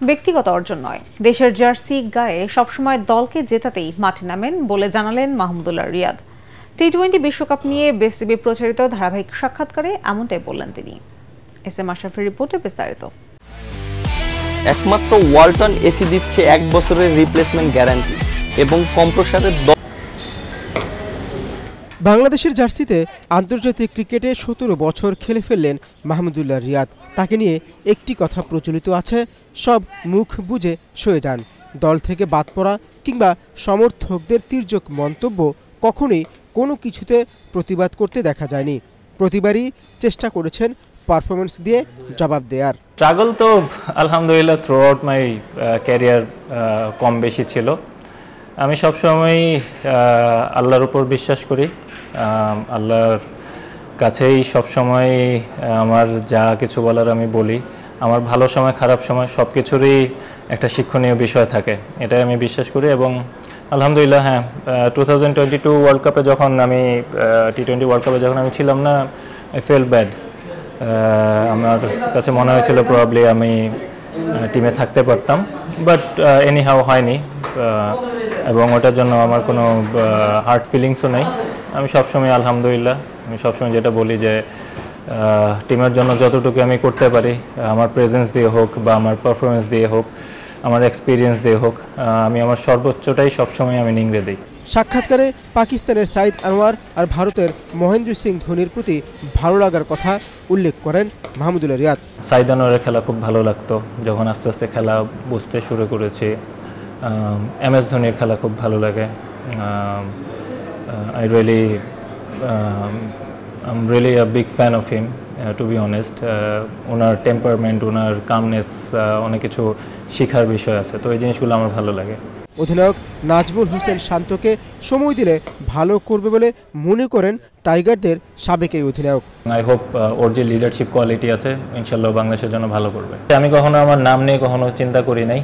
ব্যক্তিগত অর্জন নয়, দেশের জার্সি গায়ে সবসময় দলকে জেতাতেই মাঠে নামেন বলে জানালেন মাহমুদুল্লাহ রিয়াদ। টি-20 বিশ্বকাপ নিয়ে বিসিবি প্রচারিত ধারাবাহিক সাক্ষাৎকারে এমনটাই বললেন তিনি। এসএম আশরাফের রিপোর্টে বিস্তারিত। একমাত্র ওয়ালটন এসি দিচ্ছে 1 বছরের রিপ্লেসমেন্ট গ্যারান্টি এবং কম্প্রেসারের। বাংলাদেশের জার্সিতে আন্তর্জাতিক ক্রিকেটে 17 বছর খেলে ফেললেন মাহমুদুল্লাহ রিয়াদ। তাকে নিয়ে একটি কথা প্রচলিত আছে, সব মুখ বুজে সয়ে যান। দল থেকে বাদ পড়া কিংবা সমর্থকদের তির্যক মন্তব্য কখনোই কোনো কিছুতে প্রতিবাদ করতে দেখা যায়নি। প্রতিবারই চেষ্টা করেছেন পারফরমেন্স দিয়ে জবাব দেওয়ার। স্ট্রাগল তো আলহামদুলিল্লাহ থ্রু আউট মাই ক্যারিয়ার কম বেশি ছিল। আমি সবসময় আল্লাহর উপর বিশ্বাস করি, আল্লাহর কাছেই সবসময় আমার যা কিছু বলার আমি বলি। আমার ভালো সময় খারাপ সময় সব কিছুরই একটা শিক্ষণীয় বিষয় থাকে, এটাই আমি বিশ্বাস করি। এবং আলহামদুলিল্লাহ হ্যাঁ, 2022 ওয়ার্ল্ড কাপে যখন আমি টি-20 ওয়ার্ল্ড কাপে যখন আমি ছিলাম না, আই ফেল ব্যাড। আমার কাছে মনে হয়েছিল প্রবাবলি আমি টিমে থাকতে পারতাম, বাট এনিহাও হয়নি। এবং ওটার জন্য আমার কোনো হার্ট ফিলিংসও নেই। আমি সবসময় আলহামদুলিল্লাহ, আমি সবসময় যেটা বলি যে টিমের জন্য যতটুকু আমি করতে পারি, আমার প্রেজেন্স দিয়ে হোক বা আমার পারফরমেন্স দিয়ে হোক, আমার এক্সপিরিয়েন্স দিয়ে হোক, আমি আমার সর্বোচ্চটাই সবসময় আমি নিংড়ে দিই। সাক্ষাৎকারে পাকিস্তানের সাইদ আনোয়ার আর ভারতের মহেন্দ্র সিং ধোনির প্রতি ভালো লাগার কথা উল্লেখ করেন মাহমুদুল্লাহ রিয়াদ। সাইদ আনোয়ারের খেলা খুব ভালো লাগতো যখন আস্তে আস্তে খেলা বুঝতে শুরু করেছি। MS ধোনির খেলা খুব ভালো লাগে। I'm really a big fan of him, to be honest. Owner temperament, owner calmness, অনেক কিছু শেখার বিষয় আছে, তো এই জিনিসগুলো আমার ভালো লাগে। অধিনায়ক নাজমুল হোসেন শান্তকে সময় দিলে ভালো করবে বলে মনে করেন টাইগারদের সাবেক এই অধিনায়ক। আই হোপ ওর যে লিডারশিপ কোয়ালিটি আছে ইনশাল্লাহ বাংলাদেশের জন্য ভালো করবে। আমি কখনো আমার নাম নিয়ে কখনো চিন্তা করি নাই,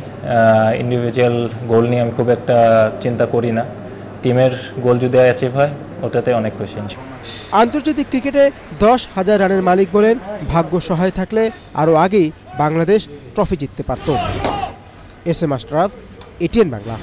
ইন্ডিভিজুয়াল গোল নিয়ে আমি খুব একটা চিন্তা করি না। টিমের গোল যদি অ্যাচিভ হয় ওটাতে অনেক খুশি। আন্তর্জাতিক ক্রিকেটে 10,000 রানের মালিক বলেন, ভাগ্য সহায় থাকলে আরও আগেই বাংলাদেশ ট্রফি জিততে পারত। SM Ashraf, ATN Bangla.